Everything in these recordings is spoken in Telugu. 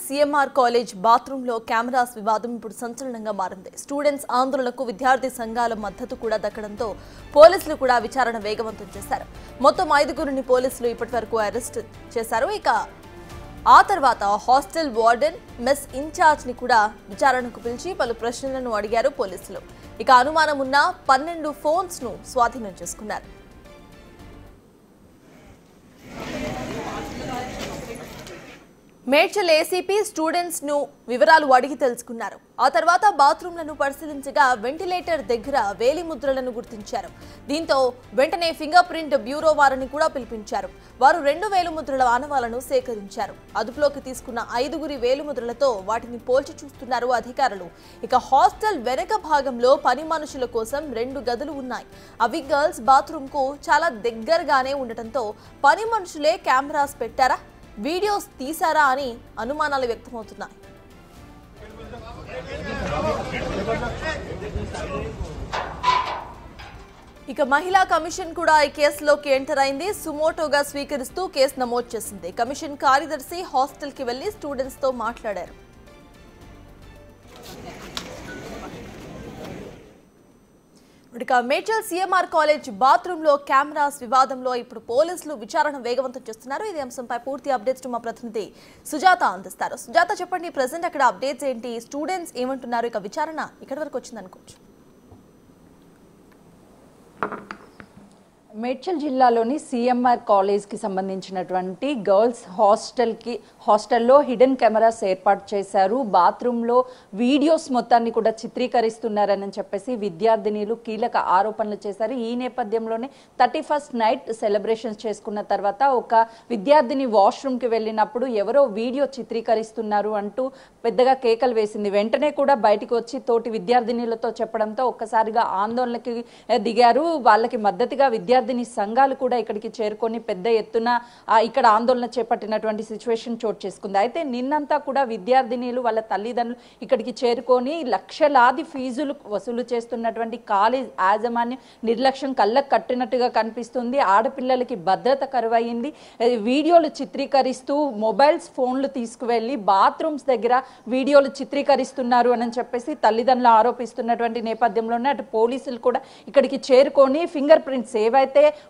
సిఎంఆర్ కాలేజ్ బాత్రూమ్ లో కెమెరాస్ వివాదం ఇప్పుడు సంచలనంగా మారింది. స్టూడెంట్స్ ఆందోళనకు విద్యార్థి సంఘాల మద్దతు కూడా దక్కడంతో పోలీసులు కూడా విచారణ వేగవంతం చేశారు. మొత్తం 5గురిని పోలీసులు ఇప్పటివరకు అరెస్ట్ చేశారు. ఇక ఆ తర్వాత హాస్టల్ వార్డెన్, మెస్ ఇన్ఛార్జ్ ని కూడా విచారణకు పిలిచి పలు ప్రశ్నలను అడిగారు పోలీసులు. ఇక అనుమానం ఉన్న 12 ఫోన్స్ ను స్వాధీనం చేసుకున్నారు. మేడ్చల్ ఏసీపీ స్టూడెంట్స్ ను వివరాలు అడిగి తెలుసుకున్నారు. ఆ తర్వాత బాత్రూంలను పరిశీలించగా వెంటిలేటర్ దగ్గర వేలి ముద్రలను గుర్తించారు. దీంతో వెంటనే ఫింగర్ ప్రింట్ బ్యూరో వారిని కూడా పిలిపించారు. వారు 2 వేలిముద్రల ఆనవాలను సేకరించారు. అదుపులోకి తీసుకున్న 5గురి వేలిముద్రలతో వాటిని పోల్చి చూస్తున్నారు అధికారులు. ఇక హాస్టల్ వెనక భాగంలో పని మనుషుల కోసం 2 గదులు ఉన్నాయి. అవి గర్ల్స్ బాత్రూమ్ కు చాలా దగ్గరగానే ఉండటంతో పని మనుషులే కెమెరాస్ పెట్టారా, వీడియోస్ తీశారా అని అనుమానాలు వ్యక్తమవుతున్నాయి. ఇక మహిళా కమిషన్ కూడా ఈ కేసులోకి ఎంటర్ అయింది. సుమోటోగా స్వీకరిస్తూ కేసు నమోదు చేసింది. కమిషన్ కార్యదర్శి హాస్టల్ కి వెళ్లి స్టూడెంట్స్ తో మాట్లాడారు. ఇక మేడ్చల్ సిఎంఆర్ కాలేజ్ బాత్రూమ్ లో కెమెరాస్ వివాదంలో ఇప్పుడు పోలీసులు విచారణ వేగవంతం చేస్తున్నారు. ఇదే అంశంపై పూర్తి అప్డేట్స్ మా ప్రతినిధి సుజాత అందిస్తారు. సుజాత, చెప్పండి, ప్రెసెంట్ అక్కడ అప్డేట్స్ ఏంటి? స్టూడెంట్స్ ఏమంటున్నారు? ఇక విచారణ ఇక్కడి వరకు వచ్చింది అనుకోవచ్చు. మేడ్చల్ జిల్లాలోని సిఎంఆర్ కాలేజ్కి సంబంధించినటువంటి గర్ల్స్ హాస్టల్లో హిడెన్ కెమెరాస్ ఏర్పాటు చేశారు. బాత్రూంలో వీడియోస్ మొత్తాన్ని కూడా చిత్రీకరిస్తున్నారని చెప్పేసి విద్యార్థినిలు కీలక ఆరోపణలు చేశారు. ఈ నేపథ్యంలోనే 31st నైట్ సెలబ్రేషన్స్ చేసుకున్న తర్వాత ఒక విద్యార్థిని వాష్రూమ్కి వెళ్ళినప్పుడు ఎవరో వీడియో చిత్రీకరిస్తున్నారు అంటూ పెద్దగా కేకలు వేసింది. వెంటనే కూడా బయటకు వచ్చి తోటి విద్యార్థినిలతో చెప్పడంతో ఒక్కసారిగా ఆందోళనకి దిగారు. వాళ్ళకి మద్దతుగా విద్యార్థిని సంఘాలు కూడా ఇక్కడికి చేరుకొని పెద్ద ఎత్తున ఇక్కడ ఆందోళన చేపట్టినటువంటి సిచ్యువేషన్ చోటు చేసుకుంది. అయితే నిన్నంతా కూడా విద్యార్థినిలు వాళ్ళ తల్లిదండ్రులు ఇక్కడికి చేరుకొని లక్షలాది ఫీజులు వసూలు చేస్తున్నటువంటి కాలేజ్ యాజమాన్యం నిర్లక్ష్యం కళ్ళకు కట్టినట్టుగా కనిపిస్తుంది. ఆడపిల్లలకి భద్రత కరువయింది. వీడియోలు చిత్రీకరిస్తూ మొబైల్స్ ఫోన్లు తీసుకువెళ్ళి బాత్రూమ్స్ దగ్గర వీడియోలు చిత్రీకరిస్తున్నారు అని చెప్పేసి తల్లిదండ్రులు ఆరోపిస్తున్నటువంటి నేపథ్యంలోనే అటు పోలీసులు కూడా ఇక్కడికి చేరుకొని ఫింగర్ ప్రింట్స్ ఏవైతే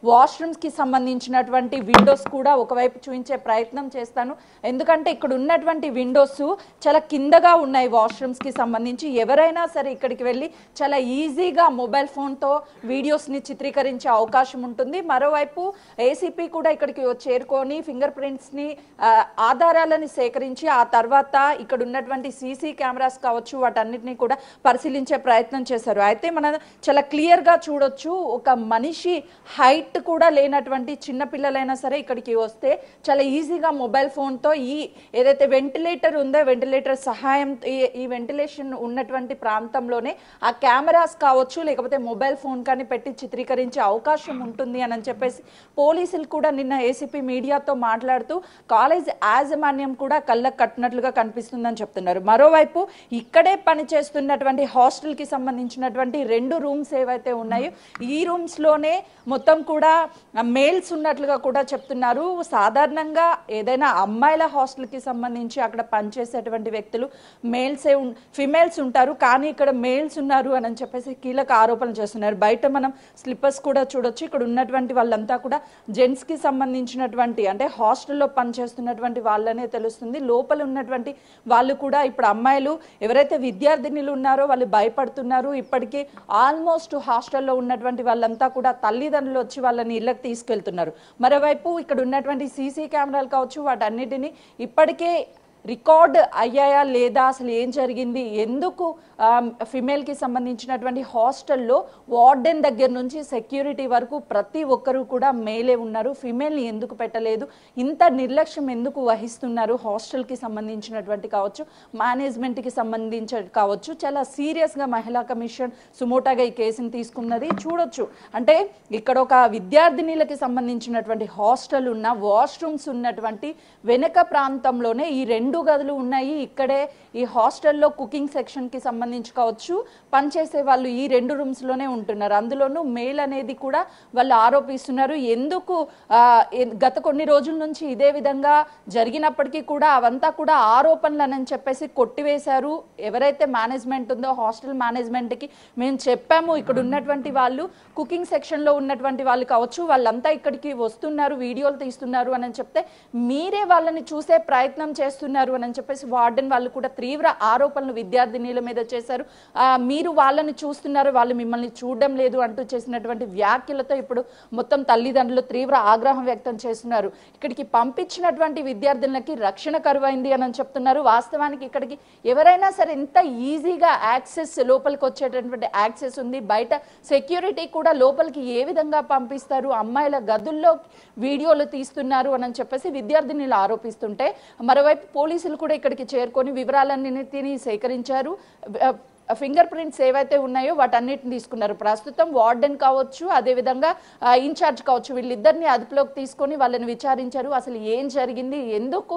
వాష్రూమ్స్ కి సంబంధించినటువంటి విండోస్ కూడా ఒకవైపు చూపించే ప్రయత్నం చేస్తాను. ఎందుకంటే ఇక్కడ ఉన్నటువంటి విండోస్ చాలా కిందగా ఉన్నాయి. వాష్రూమ్స్ కి సంబంధించి ఎవరైనా సరే ఇక్కడికి వెళ్ళి చాలా ఈజీగా మొబైల్ ఫోన్తో వీడియోస్ని చిత్రీకరించే అవకాశం ఉంటుంది. మరోవైపు ఏసీపీ కూడా ఇక్కడికి చేరుకొని ఫింగర్ ప్రింట్స్ని ఆధారాలను సేకరించి ఆ తర్వాత ఇక్కడ ఉన్నటువంటి సీసీ కెమెరాస్ కావచ్చు వాటన్నిటిని కూడా పరిశీలించే ప్రయత్నం చేశారు. అయితే మనం చాలా క్లియర్గా చూడొచ్చు, ఒక మనిషి హైట్ కూడా లేనటువంటి చిన్నపిల్లలైనా సరే ఇక్కడికి వస్తే చాలా ఈజీగా మొబైల్ ఫోన్తో ఈ ఏదైతే వెంటిలేటర్ ఉందో వెంటిలేటర్ సహాయం ఈ వెంటిలేషన్ ఉన్నటువంటి ప్రాంతంలోనే ఆ కెమెరాస్ కావచ్చు లేకపోతే మొబైల్ ఫోన్ కానీ పెట్టి చిత్రీకరించే అవకాశం ఉంటుంది అని చెప్పేసి పోలీసులు కూడా నిన్న ఏసీపీ మీడియాతో మాట్లాడుతూ కాలేజ్ యాజమాన్యం కూడా కళ్ళకు కట్టినట్లుగా కనిపిస్తుందని చెప్తున్నారు. మరోవైపు ఇక్కడే పనిచేస్తున్నటువంటి హాస్టల్కి సంబంధించినటువంటి 2 రూమ్స్ ఏవైతే ఉన్నాయో ఈ రూమ్స్లోనే మొత్తం కూడా మేల్స్ ఉన్నట్లుగా కూడా చెప్తున్నారు. సాధారణంగా ఏదైనా అమ్మాయిల హాస్టల్కి సంబంధించి అక్కడ పనిచేసేటువంటి వ్యక్తులు ఫిమేల్స్ ఉంటారు, కానీ ఇక్కడ మేల్స్ ఉన్నారు అని చెప్పేసి కీలక ఆరోపణలు చేస్తున్నారు. బయట మనం స్లిప్పర్స్ కూడా చూడొచ్చు. ఇక్కడ ఉన్నటువంటి వాళ్ళంతా కూడా జెంట్స్కి సంబంధించినటువంటి అంటే హాస్టల్లో పనిచేస్తున్నటువంటి వాళ్ళనే తెలుస్తుంది. లోపల ఉన్నటువంటి వాళ్ళు కూడా ఇప్పుడు అమ్మాయిలు ఎవరైతే విద్యార్థినులు ఉన్నారో వాళ్ళు భయపడుతున్నారు. ఇప్పటికీ ఆల్మోస్ట్ హాస్టల్లో ఉన్నటువంటి వాళ్ళంతా కూడా తల్లిదండ్రులు వచ్చి వాళ్ళని ఇళ్ళకి తీసుకెళ్తున్నారు. మరోవైపు ఇక్కడ ఉన్నటువంటి సీసీ కెమెరాలు కావచ్చు వాటన్నిటిని ఇప్పటికే రికార్డ్ అయ్యాయా లేదా, అసలు ఏం జరిగింది, ఎందుకు ఫిమేల్కి సంబంధించినటువంటి హాస్టల్లో వార్డెన్ దగ్గర నుంచి సెక్యూరిటీ వరకు ప్రతి ఒక్కరూ కూడా మేలే ఉన్నారు, ఫిమేల్ని ఎందుకు పెట్టలేదు, ఇంత నిర్లక్ష్యం ఎందుకు వహిస్తున్నారు హాస్టల్కి సంబంధించినటువంటి కావచ్చు మేనేజ్మెంట్కి సంబంధించి కావచ్చు. చాలా సీరియస్గా మహిళా కమిషన్ సుమోటాగా ఈ కేసుని తీసుకున్నది చూడొచ్చు. అంటే ఇక్కడ ఒక విద్యార్థినిలకి సంబంధించినటువంటి హాస్టల్ ఉన్న వాష్రూమ్స్ ఉన్నటువంటి వెనక ప్రాంతంలోనే ఈ 2 2 గదులు ఉన్నాయి. ఇక్కడే ఈ హాస్టల్లో కుకింగ్ సెక్షన్కి సంబంధించి కావచ్చు పనిచేసే వాళ్ళు ఈ 2 రూమ్స్లోనే ఉంటున్నారు. అందులోనూ మేల్ అనేది కూడా వాళ్ళు ఆరోపిస్తున్నారు. ఎందుకు గత కొన్ని రోజుల నుంచి ఇదే విధంగా జరిగినప్పటికీ కూడా అవంతా కూడా ఆరోపణలని చెప్పేసి కొట్టివేశారు. ఎవరైతే మేనేజ్మెంట్ ఉందో హాస్టల్ మేనేజ్మెంట్కి మేము చెప్పాము, ఇక్కడ ఉన్నటువంటి వాళ్ళు కుకింగ్ సెక్షన్లో ఉన్నటువంటి వాళ్ళు కావచ్చు వాళ్ళంతా ఇక్కడికి వస్తున్నారు, వీడియోలు తీస్తున్నారు అని చెప్తే మీరే వాళ్ళని చూసే ప్రయత్నం చేస్తున్నారు అని చెప్పేసి వార్డెన్ వాళ్ళు కూడా తీవ్ర ఆరోపణలు విద్యార్థినీల మీద చేశారు. మీరు వాళ్ళని చూస్తున్నారు, వాళ్ళు మిమ్మల్ని చూడడం లేదు అంటూ చేసినటువంటి వ్యాఖ్యలతో ఇప్పుడు మొత్తం తల్లిదండ్రులు తీవ్ర ఆగ్రహం వ్యక్తం చేస్తున్నారు. ఇక్కడికి పంపించినటువంటి విద్యార్థులకి రక్షణ కరువైంది అని చెప్తున్నారు. వాస్తవానికి ఇక్కడికి ఎవరైనా సరే ఎంత ఈజీగా యాక్సెస్ లోపలికి వచ్చేటటువంటి యాక్సెస్ ఉంది. బయట సెక్యూరిటీ కూడా లోపలికి ఏ విధంగా పంపిస్తారు, అమ్మాయిల గదుల్లో వీడియోలు తీస్తున్నారు అని చెప్పేసి విద్యార్థినులు ఆరోపిస్తుంటే మరోవైపు పోలీసులు కూడా ఇక్కడికి చేరుకొని వివరాలన్నిటిని సేకరించారు. ఫింగర్ ప్రింట్స్ ఏవైతే ఉన్నాయో వాటన్నిటిని తీసుకున్నారు. ప్రస్తుతం వార్డెన్ కావచ్చు అదేవిధంగా ఇన్ఛార్జ్ కావచ్చు వీళ్ళిద్దరిని అదుపులోకి తీసుకొని వాళ్ళని విచారించారు. అసలు ఏం జరిగింది, ఎందుకు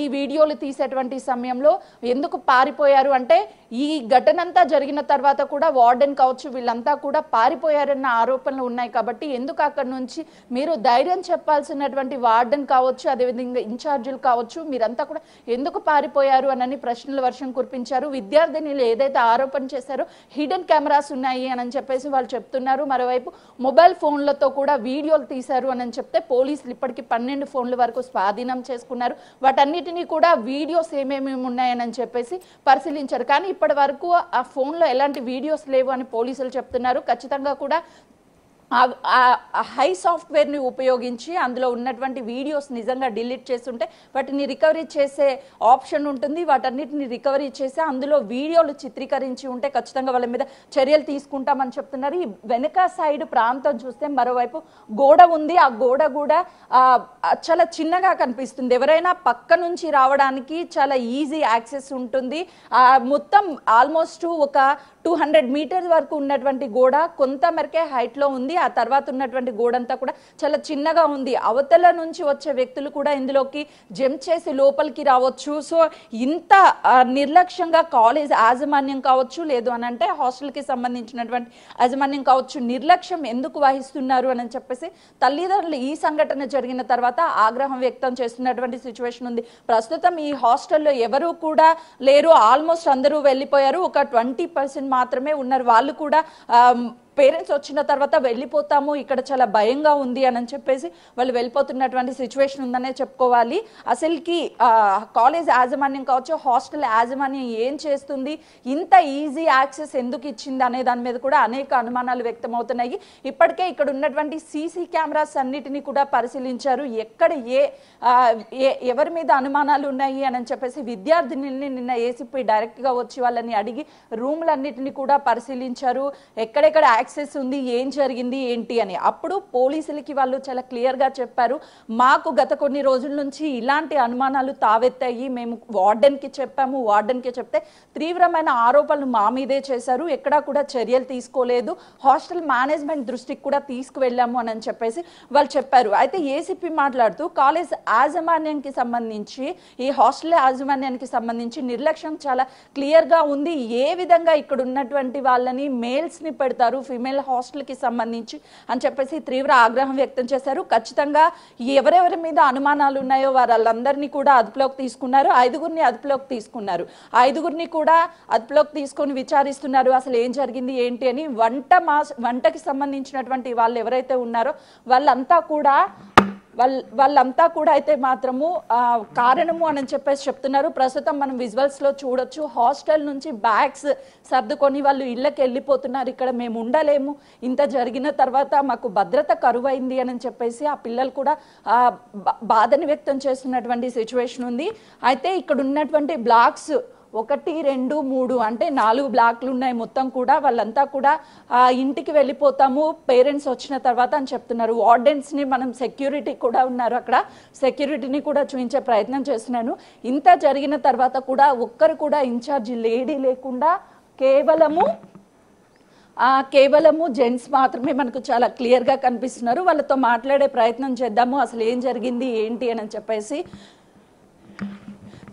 ఈ వీడియోలు తీసేటువంటి సమయంలో ఎందుకు పారిపోయారు అంటే ఈ ఘటనంతా జరిగిన తర్వాత కూడా వార్డెన్ కావచ్చు వీళ్ళంతా కూడా పారిపోయారన్న ఆరోపణలు ఉన్నాయి. కాబట్టి ఎందుకు అక్కడ నుంచి మీరు ధైర్యం చెప్పాల్సినటువంటి వార్డెన్ కావచ్చు అదేవిధంగా ఇన్ఛార్జీలు కావచ్చు మీరంతా కూడా ఎందుకు పారిపోయారు అని ప్రశ్నల వర్షం కురిపించారు. విద్యార్థినులు ఏదైతే ఆరోపణ చేశారో హిడెన్ కెమెరాస్ ఉన్నాయి అని చెప్పేసి వాళ్ళు చెప్తున్నారు. మరోవైపు మొబైల్ ఫోన్లతో కూడా వీడియోలు తీశారు అని చెప్తే పోలీసులు ఇప్పటికీ 12 ఫోన్ల వరకు స్వాధీనం చేసుకున్నారు. వాటన్నిటినీ కూడా వీడియోస్ ఏమేమి ఉన్నాయని చెప్పేసి పరిశీలించారు. కానీ ఇప్పటి వరకు ఆ ఫోన్లో ఎలాంటి వీడియోస్ లేవు అని పోలీసులు చెప్తున్నారు. ఖచ్చితంగా కూడా హై సాఫ్ట్వేర్ని ఉపయోగించి అందులో ఉన్నటువంటి వీడియోస్ నిజంగా డిలీట్ చేస్తుంటే వాటిని రికవరీ చేసే ఆప్షన్ ఉంటుంది. వాటన్నిటిని రికవరీ చేసి అందులో వీడియోలు చిత్రీకరించి ఉంటే ఖచ్చితంగా వాళ్ళ మీద చర్యలు తీసుకుంటామని చెప్తున్నారు. ఈ వెనక సైడ్ ప్రాంతం చూస్తే మరోవైపు గోడ ఉంది. ఆ గోడ కూడా చాలా చిన్నగా కనిపిస్తుంది. ఎవరైనా పక్క నుంచి రావడానికి చాలా ఈజీ యాక్సెస్ ఉంటుంది. మొత్తం ఆల్మోస్ట్ ఒక 200 మీటర్స్ వరకు ఉన్నటువంటి గోడ కొంత మేరకే హైట్లో ఉంది. ఆ తర్వాత ఉన్నటువంటి గోడంతా కూడా చాలా చిన్నగా ఉంది. అవతల నుంచి వచ్చే వ్యక్తులు కూడా ఇందులోకి జంప్ చేసి లోపలికి రావచ్చు. సో ఇంత నిర్లక్ష్యంగా కాలేజ్ యాజమాన్యం కావచ్చు లేదు అని అంటే హాస్టల్కి సంబంధించినటువంటి యాజమాన్యం కావచ్చు నిర్లక్ష్యం ఎందుకు వహిస్తున్నారు అని చెప్పేసి తల్లిదండ్రులు ఈ సంఘటన జరిగిన తర్వాత ఆగ్రహం వ్యక్తం చేస్తున్నటువంటి సిచ్యువేషన్ ఉంది. ప్రస్తుతం ఈ హాస్టల్లో ఎవరు కూడా లేరు, ఆల్మోస్ట్ అందరూ వెళ్ళిపోయారు. ఒక 20% మాత్రమే ఉన్నారు. వాళ్ళు కూడా పేరెంట్స్ వచ్చిన తర్వాత వెళ్ళిపోతాము, ఇక్కడ చాలా భయంగా ఉంది అని చెప్పేసి వాళ్ళు వెళ్ళిపోతున్నటువంటి సిచ్యువేషన్ ఉందనే చెప్పుకోవాలి. అసలుకి కాలేజ్ యాజమాన్యం కావచ్చు హాస్టల్ యాజమాన్యం ఏం చేస్తుంది, ఇంత ఈజీ యాక్సెస్ ఎందుకు ఇచ్చింది అనే దాని మీద కూడా అనేక అనుమానాలు వ్యక్తమవుతున్నాయి. ఇప్పటికే ఇక్కడ ఉన్నటువంటి సీసీ కెమెరాస్ అన్నిటినీ కూడా పరిశీలించారు. ఎక్కడ ఎవరి మీద అనుమానాలు ఉన్నాయి అని చెప్పేసి విద్యార్థినుల్ని నిన్న ఏసీపీ డైరెక్ట్గా వచ్చి వాళ్ళని అడిగి రూమ్లన్నిటిని కూడా పరిశీలించారు. ఎక్కడెక్కడ యాక్సెస్ ఉంది, ఏం జరిగింది ఏంటి అని. అప్పుడు పోలీసులకి వాళ్ళు చాలా క్లియర్గా చెప్పారు, మాకు గత కొన్ని రోజుల నుంచి ఇలాంటి అనుమానాలు తావెత్తాయి, మేము వార్డెన్కి చెప్పాము, వార్డెన్కి చెప్తే తీవ్రమైన ఆరోపణలు మా మీదే చేశారు, ఎక్కడా కూడా చర్యలు తీసుకోలేదు, హాస్టల్ మేనేజ్మెంట్ దృష్టికి కూడా తీసుకువెళ్ళాము అని చెప్పేసి వాళ్ళు చెప్పారు. అయితే ఏసీపీ మాట్లాడుతూ కాలేజ్ యాజమాన్యానికి సంబంధించి ఈ హాస్టల్ యాజమాన్యానికి సంబంధించి నిర్లక్ష్యం చాలా క్లియర్గా ఉంది. ఏ విధంగా ఇక్కడ ఉన్నటువంటి వాళ్ళని మేల్స్ని పెడతారు ఫిమేల్ హాస్టల్కి సంబంధించి అని చెప్పేసి తీవ్ర ఆగ్రహం వ్యక్తం చేశారు. ఖచ్చితంగా ఎవరెవరి మీద అనుమానాలు ఉన్నాయో వాళ్ళందరినీ కూడా అదుపులోకి తీసుకున్నారు. 5గురిని అదుపులోకి తీసుకున్నారు. 5గురిని కూడా అదుపులోకి తీసుకొని విచారిస్తున్నారు అసలు ఏం జరిగింది ఏంటి అని. వంటకి సంబంధించినటువంటి వాళ్ళు ఎవరైతే ఉన్నారో వాళ్ళంతా కూడా అయితే మాత్రము కారణము అని చెప్పేసి చెప్తున్నారు. ప్రస్తుతం మనం విజువల్స్లో చూడొచ్చు, హాస్టల్ నుంచి బ్యాగ్స్ సర్దుకొని వాళ్ళు ఇళ్ళకి వెళ్ళిపోతున్నారు. ఇక్కడ మేము ఉండలేము, ఇంత జరిగిన తర్వాత మాకు భద్రత కరువైంది అని చెప్పేసి ఆ పిల్లలు కూడా బాధని వ్యక్తం చేస్తున్నటువంటి సిచ్యువేషన్ ఉంది. అయితే ఇక్కడ ఉన్నటువంటి బ్లాక్స్ 1, 2, 3 అంటే 4 బ్లాక్లు ఉన్నాయి మొత్తం కూడా. వాళ్ళంతా కూడా ఇంటికి వెళ్ళిపోతాము పేరెంట్స్ వచ్చిన తర్వాత అని చెప్తున్నారు. వార్డెన్స్ని మనం సెక్యూరిటీ కూడా ఉన్నారు అక్కడ, సెక్యూరిటీని కూడా చూపించే ప్రయత్నం చేస్తున్నాను. ఇంత జరిగిన తర్వాత కూడా ఒక్కరు కూడా ఇన్ఛార్జి లేడీ లేకుండా కేవలము జెంట్స్ మాత్రమే మనకు చాలా క్లియర్గా కనిపిస్తున్నారు. వాళ్ళతో మాట్లాడే ప్రయత్నం చేద్దాము అసలు ఏం జరిగింది ఏంటి అని చెప్పేసి.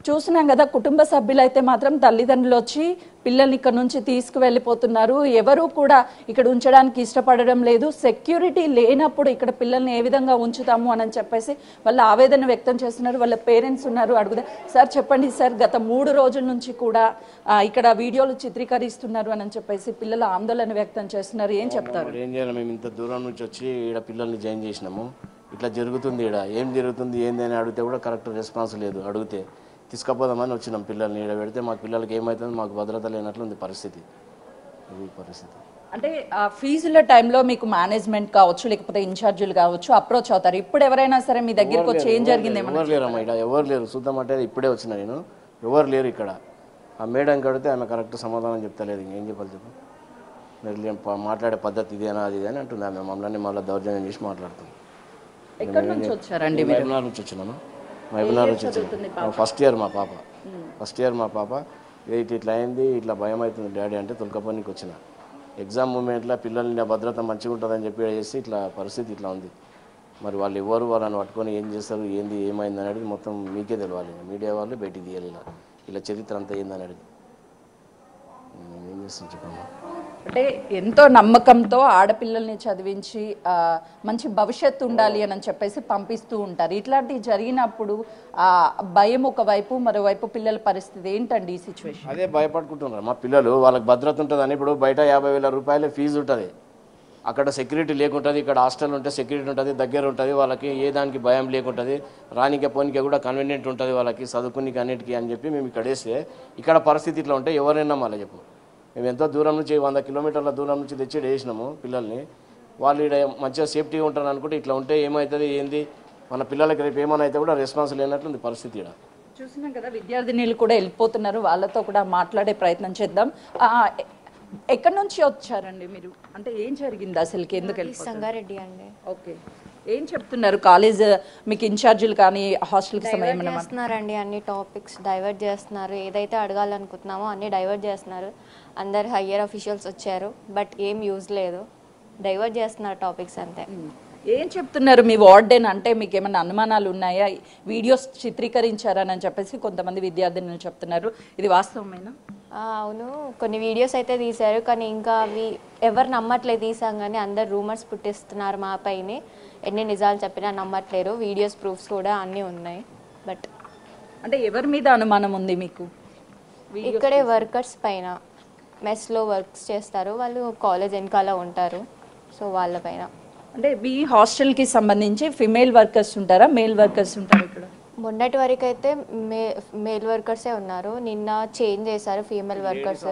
చూస్తున్నాం కదా, కుటుంబ సభ్యులు అయితే మాత్రం తల్లిదండ్రులు వచ్చి పిల్లల్ని ఇక్కడ నుంచి తీసుకువెళ్ళిపోతున్నారు. ఎవరు కూడా ఇక్కడ ఉంచడానికి ఇష్టపడడం లేదు. సెక్యూరిటీ లేనప్పుడు ఇక్కడ పిల్లల్ని ఏ విధంగా ఉంచుతాము అని చెప్పేసి వాళ్ళ ఆవేదన వ్యక్తం చేస్తున్నారు. వాళ్ళ పేరెంట్స్ ఉన్నారు, అడుగుదా. సార్ చెప్పండి సార్, గత 3 రోజుల నుంచి కూడా ఇక్కడ వీడియోలు చిత్రీకరిస్తున్నారు అని చెప్పేసి పిల్లలు ఆందోళన వ్యక్తం చేస్తున్నారు. ఏం చెప్తారు? ఏం చేయాలి, మేము ఇంత దూరం నుంచి వచ్చి ఇక్కడ పిల్లల్ని జాయిన్ చేసినాము, ఇట్లా జరుగుతుంది, ఇక్కడ ఏం జరుగుతుంది ఏంది అని అడిగితే కూడా కరెక్ట్ రెస్పాన్స్ లేదు. అడిగితే తీసుకుపోదామని వచ్చినాం పిల్లల్ని. ఇక్కడ పెడితే మాకు పిల్లలకి ఏమవుతుంది, మాకు భద్రత లేనట్లుంది పరిస్థితి. ఇది పరిస్థితి. అంటే ఫీజుల టైంలో మీకు మేనేజ్మెంట్ కావచ్చు లేకపోతే ఇన్ఛార్జీలు కావచ్చు అప్రోచ్ అవుతారు. ఇప్పుడు ఎవరైనా సరే మీ దగ్గరికి వచ్చి ఏం జరిగింది ఎవరు లేరమ్మా, ఇక్కడ ఎవరు లేరు. చూద్దాం అంటే ఇప్పుడే వచ్చిన నేను, ఎవరు లేరు ఇక్కడ. ఆ మేడం కడితే ఆమె కరెక్ట్ సమాధానం చెప్తలేదు. ఇంకేం చెప్పాలి చెప్పు. మీరు మాట్లాడే పద్ధతి ఇదేనా అది అని అంటుంది ఆమె. మమ్మల్ని మళ్ళీ దౌర్జన్యం చేసి మాట్లాడుతుంది. ఎక్కడి నుంచి వచ్చారండి? మహబూబ్నగర్ నుంచి వచ్చినాను. మహబూబ్నగర్ నుంచి వచ్చాను. ఫస్ట్ ఇయర్ మా పాప ఇట్లా అయింది, ఇట్లా భయం అవుతుంది డాడీ అంటే తొలకపోనికి వచ్చిన. ఎగ్జామ్ మూమెంట్లో పిల్లల్ని భద్రత మంచిగా ఉంటుందని చెప్పి చేసి ఇట్లా పరిస్థితి ఇట్లా ఉంది. మరి వాళ్ళు ఎవరు, వాళ్ళని పట్టుకొని ఏం చేస్తారు, ఏంది ఏమైంది అనేది మొత్తం మీకే తెలియాలి. మీడియా వాళ్ళు బయటికి తీయాలి ఇలా చరిత్ర అంతా ఏంది అనేది. ఏం చేస్తాను చెప్పమ్మా. అంటే ఎంతో నమ్మకంతో ఆడపిల్లల్ని చదివించి మంచి భవిష్యత్తు ఉండాలి అని చెప్పేసి పంపిస్తూ ఉంటారు. ఇట్లాంటివి జరిగినప్పుడు భయం ఒకవైపు, మరోవైపు పిల్లల పరిస్థితి ఏంటండి ఈ సిచ్యువేషన్? అదే భయపడుకుంటున్నారు మా పిల్లలు. వాళ్ళకి భద్రత ఉంటుందని ఇప్పుడు బయట 50,000 రూపాయల ఫీజు ఉంటుంది, అక్కడ సెక్యూరిటీ లేకుంటుంది. ఇక్కడ హాస్టల్ ఉంటే సెక్యూరిటీ ఉంటుంది, దగ్గర ఉంటుంది. వాళ్ళకి ఏ దానికి భయం లేకుంటుంది, రానికే పోనీకే కూడా కన్వీనియంట్ ఉంటుంది వాళ్ళకి, చదువుకునికి అన్నిటికీ అని చెప్పి మేము ఇక్కడ వేస్తే ఇక్కడ పరిస్థితి ఇట్లా ఉంటే ఎవరైనా మళ్ళీ చెప్పు. మేము ఎంతో దూరం నుంచి 100 కిలోమీటర్ల దూరం నుంచి తెచ్చి వేసినాము పిల్లల్ని. వాళ్ళు ఇక్కడ మంచిగా సేఫ్టీగా ఉంటారు అనుకుంటే ఇట్లా ఉంటే ఏమవుతుంది ఏంది, మన పిల్లలకి రేపు ఏమైనా అయితే కూడా రెస్పాన్స్ లేనట్లుంది పరిస్థితి. ఇక్కడ చూస్తున్నాం కదా, విద్యార్థినీలు కూడా వెళ్ళిపోతున్నారు. వాళ్ళతో కూడా మాట్లాడే ప్రయత్నం చేద్దాం. ఎక్కడి నుంచి వచ్చారండి మీరు? అంటే ఏం జరిగింది అసలుకి, ఎందుకు వెళ్ళిపోయారు? సంగారెడ్డి అండి. ఓకే, ఏం చెప్తున్నారు కాలేజ్ మీకు ఇన్ఛార్జీలు కానీ హాస్టల్కి సంబంధించిన చేస్తున్నారండి? అన్ని టాపిక్స్ డైవర్ట్ చేస్తున్నారు. ఏదైతే అడగాలనుకుంటున్నామో అన్ని డైవర్ట్ చేస్తున్నారు. అందరు హయ్యర్ అఫీషియల్స్ వచ్చారు, బట్ ఏం యూజ్ లేదు. డైవర్ట్ చేస్తున్నారు టాపిక్స్ అంతే. ఏం చెప్తున్నారు మీ వార్డెన్? అంటే మీకు ఏమైనా అనుమానాలు ఉన్నాయా? వీడియోస్ చిత్రీకరించారని చెప్పేసి కొంతమంది విద్యార్థినులు చెప్తున్నారు. ఇది వాస్తవమేనా? అవును, కొన్ని వీడియోస్ అయితే తీశారు, కానీ ఇంకా అవి ఎవరు నమ్మట్లేదు. తీసాం కానీ అందరు రూమర్స్ పుట్టిస్తున్నారు మా పైన. ఎన్ని నిజాలు చెప్పినా నమ్మట్లేరు. వీడియోస్ ప్రూఫ్స్ కూడా అన్నీ ఉన్నాయి. బట్ అంటే ఎవరి మీద అనుమానం ఉంది మీకు? ఇక్కడే వర్కర్స్ పైన, మెస్లో వర్క్స్ చేస్తారు వాళ్ళు, కాలేజ్ వెనకాల ఉంటారు, సో వాళ్ళ పైన. అంటే మీ హాస్టల్కి సంబంధించి ఫిమేల్ వర్కర్స్ ఉంటారా, మేల్ వర్కర్స్ ఉంటారా ఇక్కడ? మొన్నటి వరకు అయితే మేల్ వర్కర్సే ఉన్నారు. నిన్న చేంజ్ చేశారు, ఫీమేల్ వర్కర్స్.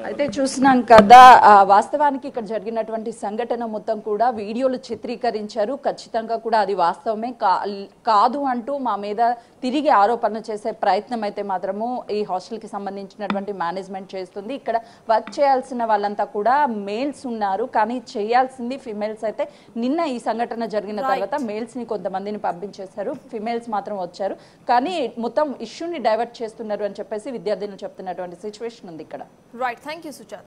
అయితే చూసినాం కదా, వాస్తవానికి ఇక్కడ జరిగినటువంటి సంఘటన మొత్తం కూడా వీడియోలు చిత్రీకరించారు. ఖచ్చితంగా కూడా అది వాస్తవమే కాదు అంటూ మా మీద తిరిగి ఆరోపణ చేసే ప్రయత్నం అయితే మాత్రము ఈ హాస్టల్కి సంబంధించినటువంటి మేనేజ్మెంట్ చేస్తుంది. ఇక్కడ వర్క్ చేయాల్సిన వాళ్ళంతా కూడా మేల్స్ ఉన్నారు, కానీ చేయాల్సింది ఫిమేల్స్. అయితే నిన్న ఈ సంఘటన జరిగిన తర్వాత మేల్స్ని కొంతమందిని పంపించేశారు, ఫిమేల్స్ మాత్రం వచ్చారు. కానీ మొత్తం ఇష్యూని డైవర్ట్ చేస్తున్నారు అని చెప్పేసి విద్యార్థులు చెప్తున్నటువంటి సిచ్యువేషన్ ఉంది ఇక్కడ. Right, thank you Sujatha.